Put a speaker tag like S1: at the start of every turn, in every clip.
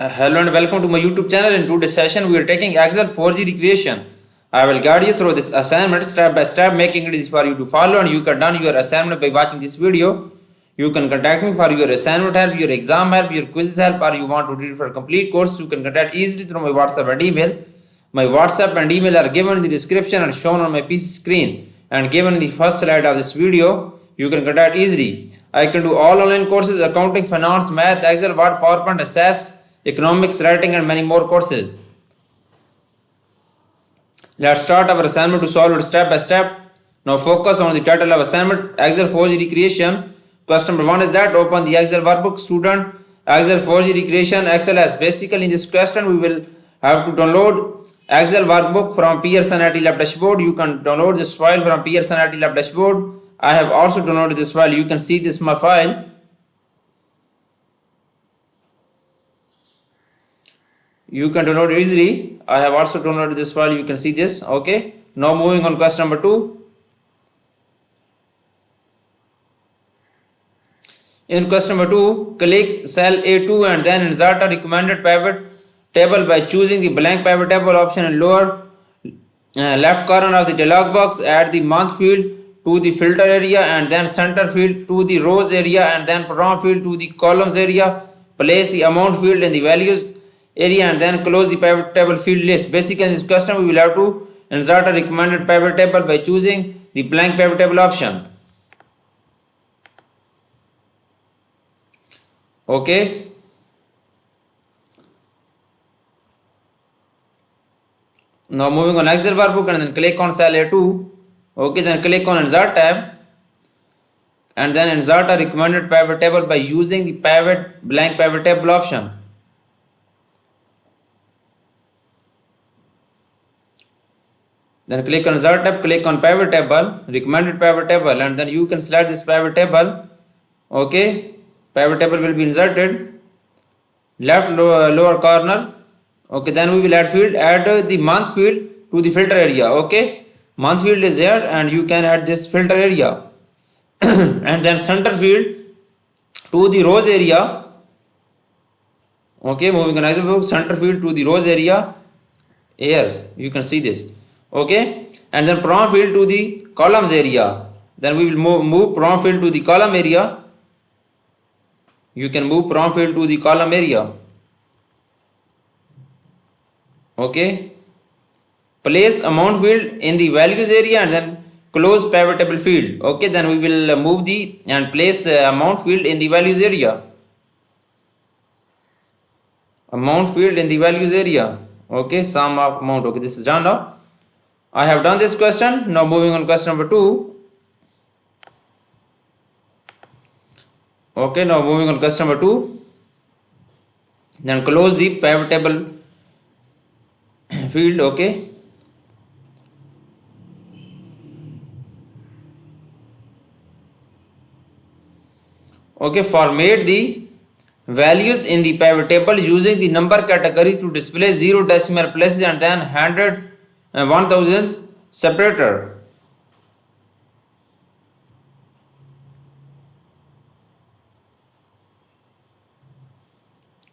S1: Hello and welcome to my YouTube channel. In today's session, we are taking Excel 4G recreation. I will guide you through this assignment step by step, making it easy for you to follow, and you can done your assignment by watching this video. You can contact me for your assignment help, your exam help, your quiz help, or you want to read for a complete course. You can contact easily through my WhatsApp and email. My WhatsApp and email are given in the description and shown on my PC screen and given in the first slide of this video. You can contact easily. I can do all online courses: accounting, finance, math, Excel, Word, PowerPoint, SAS, economics, writing, and many more courses. Let's start our assignment to solve it step by step. Now focus on the title of assignment: Excel 4G recreation. Question number 1 is that open the Excel workbook. Student, Excel 4G recreation. XLS. Basically, in this question, we will have to download Excel workbook from Pearson IT Lab dashboard. You can download this file from Pearson IT Lab dashboard. I have also downloaded this file. You can see this my file. You can download it easily. I have also downloaded this file. You can see this. Okay. Now moving on question number 2. In question number 2, click cell A2 and then insert a recommended pivot table by choosing the blank pivot table option in lower left corner of the dialog box. Add the month field to the filter area and then center field to the rows area and then prompt field to the columns area. Place the amount field in the values area and then close the pivot table field list. Basically, in this question, we will have to insert a recommended pivot table by choosing the blank pivot table option. Okay. Now moving on Excel workbook and then click on cell A2. Okay, then click on insert tab and then insert a recommended pivot table by using the blank pivot table option. Then click on insert tab, click on pivot table, recommended pivot table, and then you can select this pivot table. Okay, pivot table will be inserted left lower corner. Okay, then we will add the month field to the filter area. Okay, month field is there and you can add this filter area and then center field to the rows area. Okay, moving on Excel book, center field to the rows area here, you can see this. Okay, and then prompt field to the columns area. Then we will move prompt field to the column area. You can move prompt field to the column area. Okay, place amount field in the values area and then close pivot table field. Okay, then we will move the and place amount field in the values area. Amount field in the values area. Okay, sum of amount. Okay, this is done now. I have done this question. Now moving on question number 2. Okay, now moving on question number 2. Then close the pivot table field. Okay. Okay, format the values in the pivot table using the number categories to display 0 decimal places and then 100 1000 separator.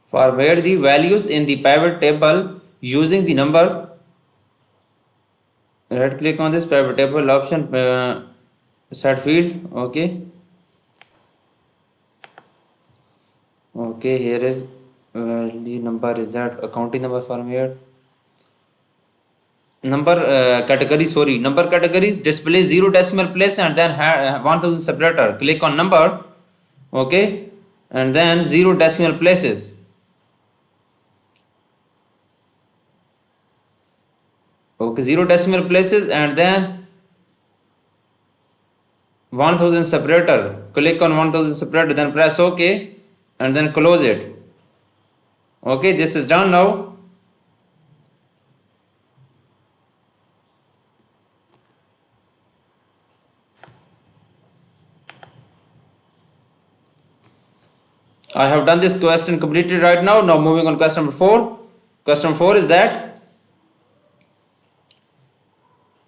S1: Format the values in the pivot table using the number. Right click on this pivot table option, set field. Okay. Okay, here is value number is that accounting number format. Number categories display 0 decimal place and then 1000 separator. Click on number. Okay, and then 0 decimal places. Okay, 0 decimal places and then 1000 separator. Click on 1000 separator, then press OK and then close it. Okay, this is done now. I have done this question completed right now. Now moving on question number 4. Question number 4 is that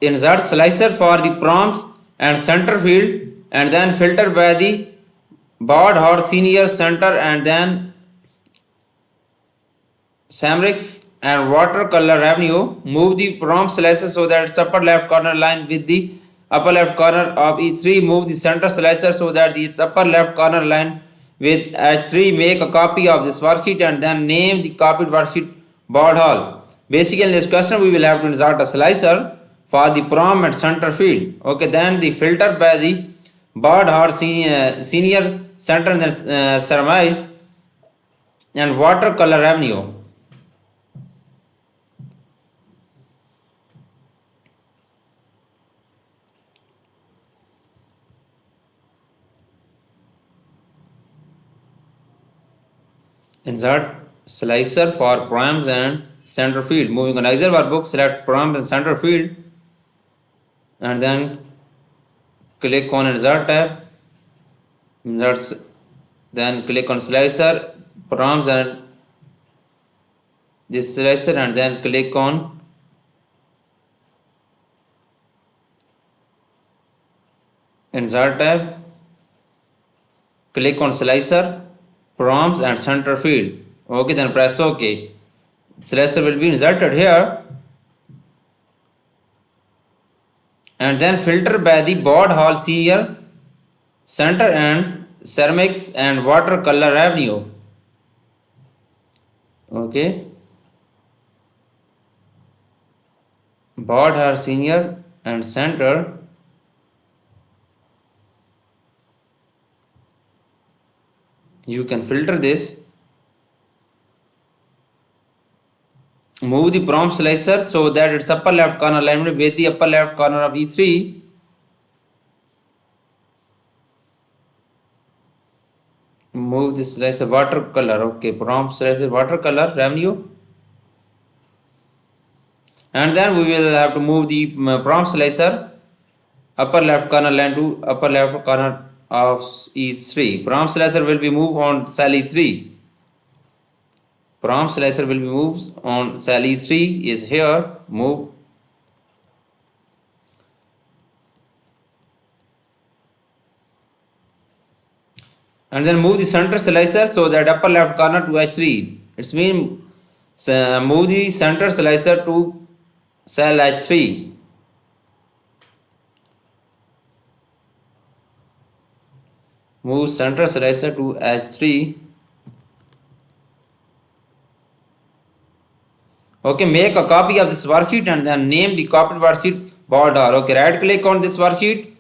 S1: insert slicer for the prompts and center field and then filter by the board or senior center and then Samrix and watercolor revenue. Move the prompt slicer so that its upper left corner line with the upper left corner of E3. Move the center slicer so that its upper left corner line with H3. Make a copy of this worksheet and then name the copied worksheet board hole. Basically in this question we will have to insert a slicer for the prompt and center field. Okay, then the filter by the board hole senior center and surmise and watercolor revenue. Insert slicer for proms and center field. Moving on Excel workbook, select prompt and center field and then click on insert tab. Then click on slicer, prompts and this slicer and then click on insert tab. Click on slicer, prompts and center field. Okay, then press OK. Slicer will be inserted here and then filter by the board hole senior center and ceramics and watercolor avenue. Okay, board hole senior and center you can filter this. Move the prompt slicer so that its upper left corner alignment with the upper left corner of E3. Move this slicer watercolor. Okay, prompt slicer watercolor revenue. And then we will have to move the prompt slicer upper left corner line to upper left corner of E3. Prompt slicer will be moved on cell E3. Prompt slicer will be moved on cell E3 is here. Move. And then move the center slicer so that upper left corner to H3. It means move the center slicer to cell H3. Move center slicer to H3. Okay, make a copy of this worksheet and then name the copied worksheet border. Okay, right click on this worksheet.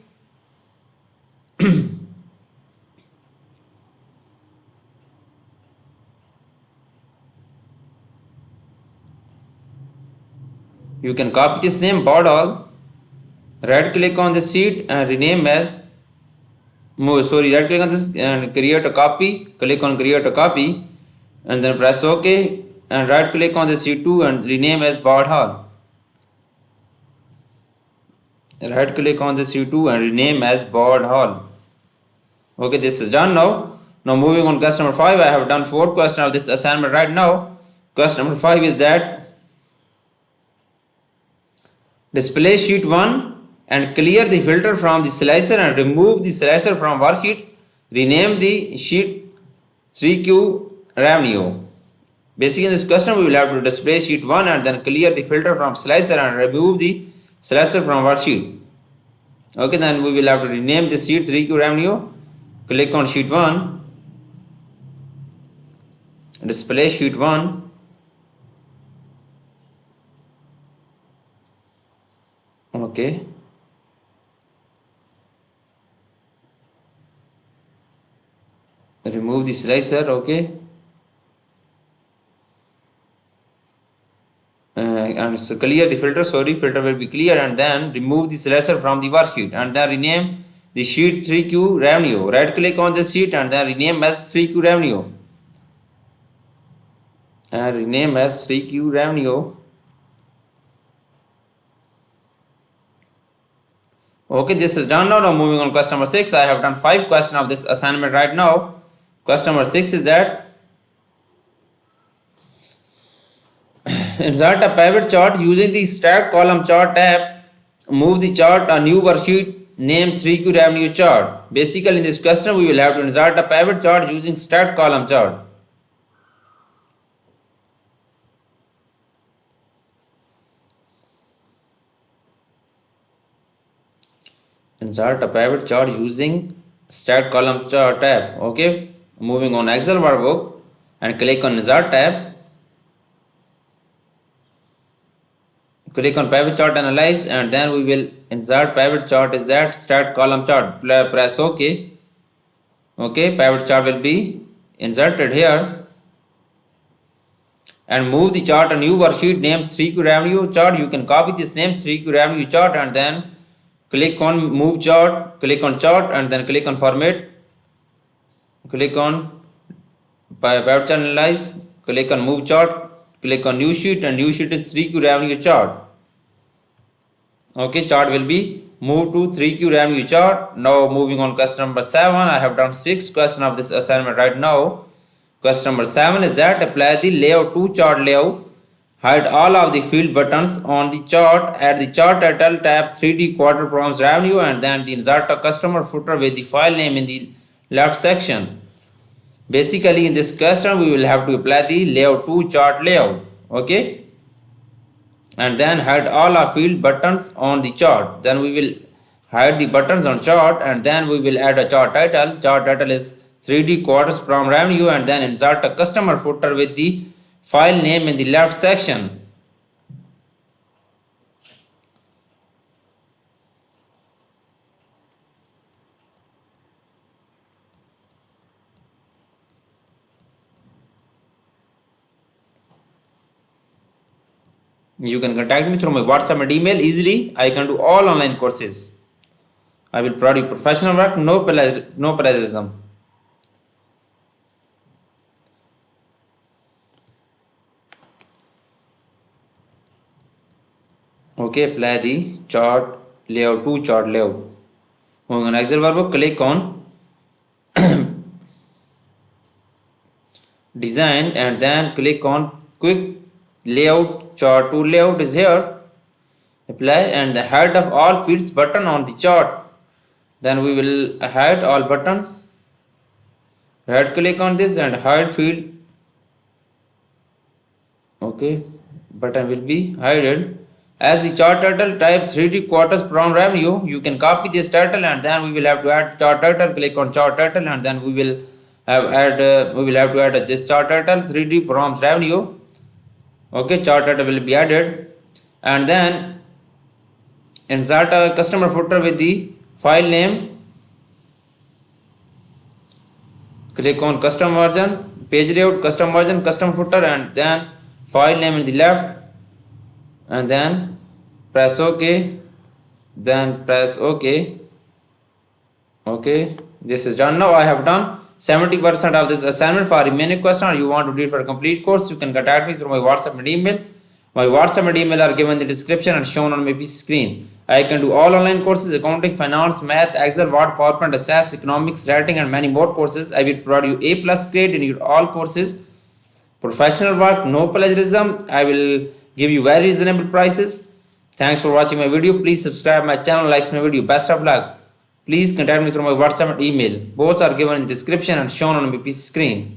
S1: You can copy this name border. Right click on this sheet and rename as right click on this and create a copy. Click on create a copy and then press OK and right click on the sheet 2 and rename as board hall. Right click on the sheet 2 and rename as board hall. Okay, this is done now. Now moving on question number 5. I have done 4 questions of this assignment right now. Question number 5 is that display sheet 1 and clear the filter from the slicer and remove the slicer from worksheet. Rename the sheet 3Q revenue. Basically in this question we will have to display sheet 1 and then clear the filter from slicer and remove the slicer from worksheet. Okay, then we will have to rename the sheet 3Q revenue. Click on sheet 1, display sheet 1. Okay. Remove the slicer, okay. And so clear the filter, filter will be clear and then remove the slicer from the worksheet and then rename the sheet 3Q revenue. Right click on the sheet and then rename as 3Q revenue. And rename as 3Q revenue. Okay, this is done now. Now moving on question number 6. I have done 5 questions of this assignment right now. Question number 6 is that insert a pivot chart using the stack column chart tab. Move the chart a new worksheet name 3Q revenue chart. Basically in this question we will have to insert a pivot chart using stack column chart. insert a pivot chart using stacked column chart tab. Okay, moving on Excel workbook and click on insert tab. Click on pivot chart analyze and then we will insert pivot chart is that start column chart. Press OK. Okay, pivot chart will be inserted here and move the chart. A new worksheet named 3Q revenue chart. You can copy this name 3Q revenue chart and then click on move chart, click on chart and then click on format. Click on pivot chart analyze, click on move chart, click on new sheet and new sheet is 3Q revenue chart. Okay, chart will be moved to 3Q revenue chart. Now moving on question number 7. I have done 6 questions of this assignment right now. Question number 7 is that apply the layout to chart layout. Hide all of the field buttons on the chart. At the chart title, tap 3D quarter prompts revenue and then the insert a customer footer with the file name in the left section. Basically in this question we will have to apply the layout to chart layout. Okay, and then hide all our field buttons on the chart. Then we will hide the buttons on chart and then we will add a chart title. Chart title is 3D quarters from revenue and then insert a customer footer with the file name in the left section. You can contact me through my WhatsApp and email easily. I can do all online courses. I will provide you professional work, no plagiarism. Okay, apply the chart layout to chart layout. Moving on Excel workbook, click on design and then click on quick layout. Chart to layout is here. Apply and the hide of all fields button on the chart. Then we will hide all buttons. Right click on this and hide field. Okay, button will be hidden. As the chart title, type 3D quarters from revenue. You can copy this title and then we will have to add chart title. Click on chart title and then we will have to add this chart title 3D from revenue. Okay, chart title will be added and then insert a customer footer with the file name. Click on custom version, page layout, custom version, custom footer and then file name in the left and then press OK, then press OK. Okay, this is done. Now I have done 70% of this assignment. For remaining question or you want to do it for a complete course, you can contact me through my WhatsApp and email. My WhatsApp and email are given in the description and shown on my PC screen. I can do all online courses, accounting, finance, math, Excel, Word, PowerPoint, SAS, economics, writing and many more courses. I will provide you A+ grade in your all courses. Professional work, no plagiarism. I will give you very reasonable prices. Thanks for watching my video. Please subscribe my channel, like my video. Best of luck. Please contact me through my WhatsApp and email. Both are given in the description and shown on my PC screen.